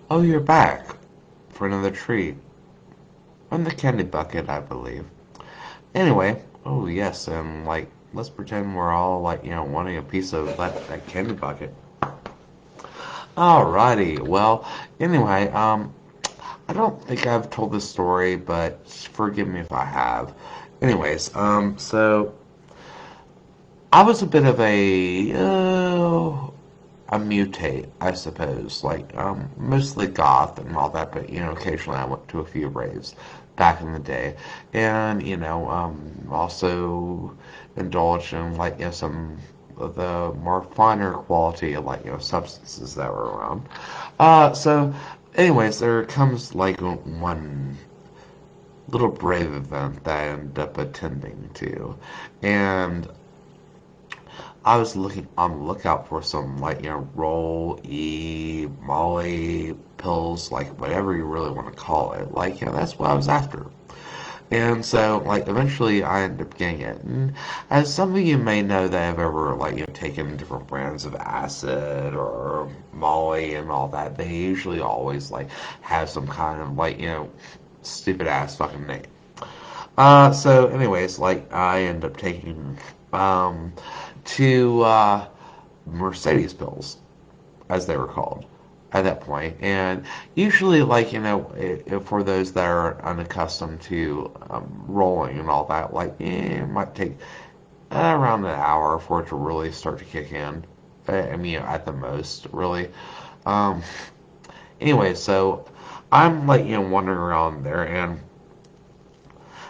Oh, you're back for another treat. From the candy bucket, I believe. Anyway, oh yes, and let's pretend we're all wanting a piece of that candy bucket. Alrighty, well, anyway, I don't think I've told this story, but forgive me if I have. Anyways, so I was a bit of a mutate, I suppose. Mostly goth and all that, but occasionally I went to a few raves back in the day, and also indulged in some of the more finer quality substances that were around. So, anyways, there comes one little brave event that I ended up attending to, and I was looking on the lookout for some roll E Molly pills, whatever you really want to call it. That's what I was after. And so eventually I ended up getting it. And as some of you may know that have ever taken different brands of acid or Molly and all that, they usually always have some kind of stupid ass fucking name. So anyways, I ended up taking two Mercedes pills, as they were called at that point. And usually, for those that are unaccustomed to rolling and all that, it might take around an hour for it to really start to kick in. I mean, at the most, really. Um, anyway, so I'm wandering around there, and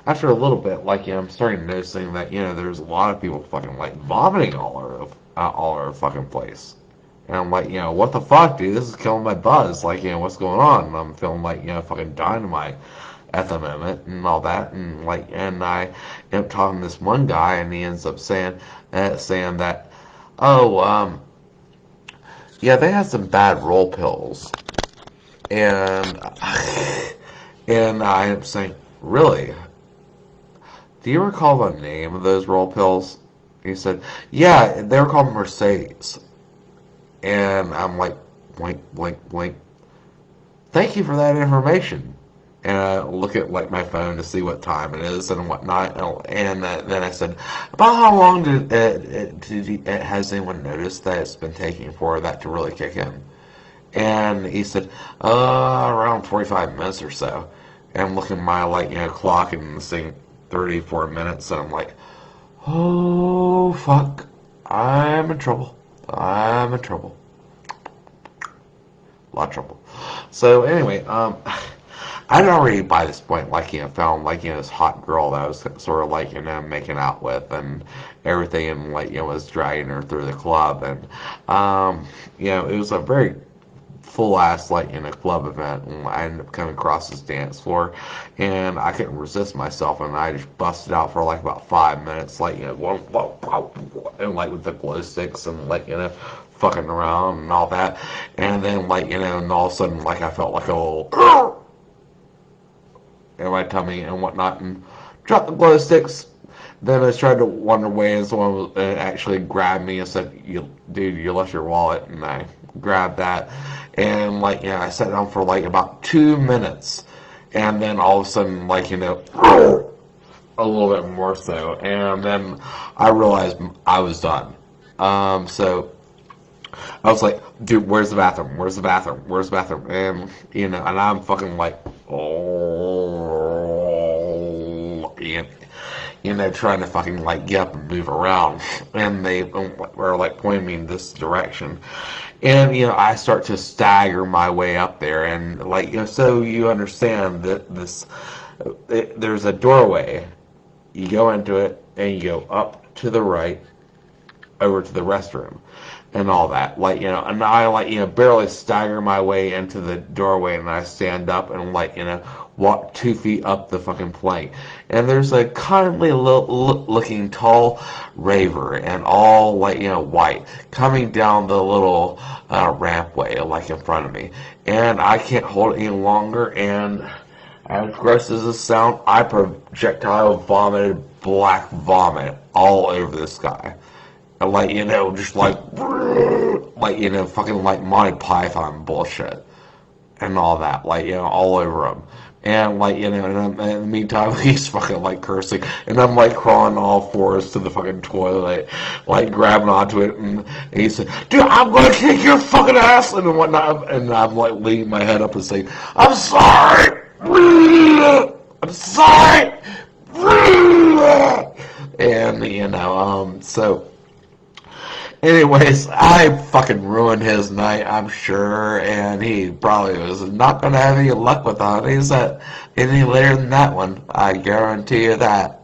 after a little bit, I'm starting noticing that there's a lot of people fucking vomiting all over the fucking place. And I'm what the fuck, dude? This is killing my buzz. What's going on? And I'm feeling fucking dynamite at the moment and all that. And and I end up talking to this one guy, and he ends up saying that, oh, yeah, they had some bad roll pills, and and I end up saying, really? Do you recall the name of those roll pills? He said, yeah, they were called Mercedes. And I'm like, blink, blink, blink. Thank you for that information. And I look at my phone to see what time it is and whatnot. And then I said, about how long has anyone noticed that it's been taking for that to really kick in? And he said, around 45 minutes or so. And I'm looking at my clock and seeing 34 minutes, and I'm like, oh fuck, I'm in trouble. I'm in trouble. A lot of trouble. So anyway, I'd already by this point found this hot girl that I was sort of making out with and everything, and was dragging her through the club, and it was a very full ass in a club event, and I ended up coming across this dance floor, and I couldn't resist myself, and I just busted out for about 5 minutes, and with the glow sticks and fucking around and all that, and then and all of a sudden I felt a little in my tummy and whatnot, and dropped the glow sticks. Then I tried to wander away, and someone actually grabbed me and said, dude, you left your wallet." And I grabbed that, and I sat down for about 2 minutes, and then all of a sudden a little bit more so, and then I realized I was done. So I was like, dude, where's the bathroom? Where's the bathroom? Where's the bathroom? And and I'm fucking oh, trying to fucking get up and move around, and they were pointing me in this direction, and I start to stagger my way up there, and so you understand that there's a doorway, you go into it, and you go up to the right, over to the restroom, and all that, and I barely stagger my way into the doorway, and I stand up and walk 2 feet up the fucking plank, and there's a kindly looking tall raver, and all white, coming down the little rampway in front of me, and I can't hold it any longer, and as gross as this sound, I projectile vomited black vomit all over this guy. And just fucking Monty Python bullshit. and all that, like, all over him. And, like, and in the meantime, he's fucking, like, cursing. And I'm, like, crawling all fours to the fucking toilet, like, grabbing onto it. And he said, dude, I'm gonna kick your fucking ass and whatnot. And I'm, like, leaning my head up and saying, I'm sorry! I'm sorry! And, so... Anyways, I fucking ruined his night, I'm sure, and he probably was not going to have any luck with the honeys any later than that one. I guarantee you that.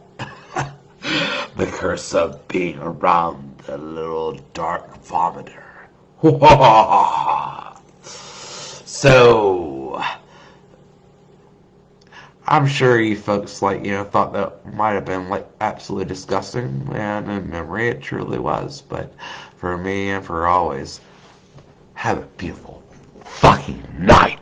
The curse of being around the little dark vomiter. So, I'm sure you folks, like, thought that might have been, like, absolutely disgusting, and in memory it truly was, but for me and for always, have a beautiful fucking night.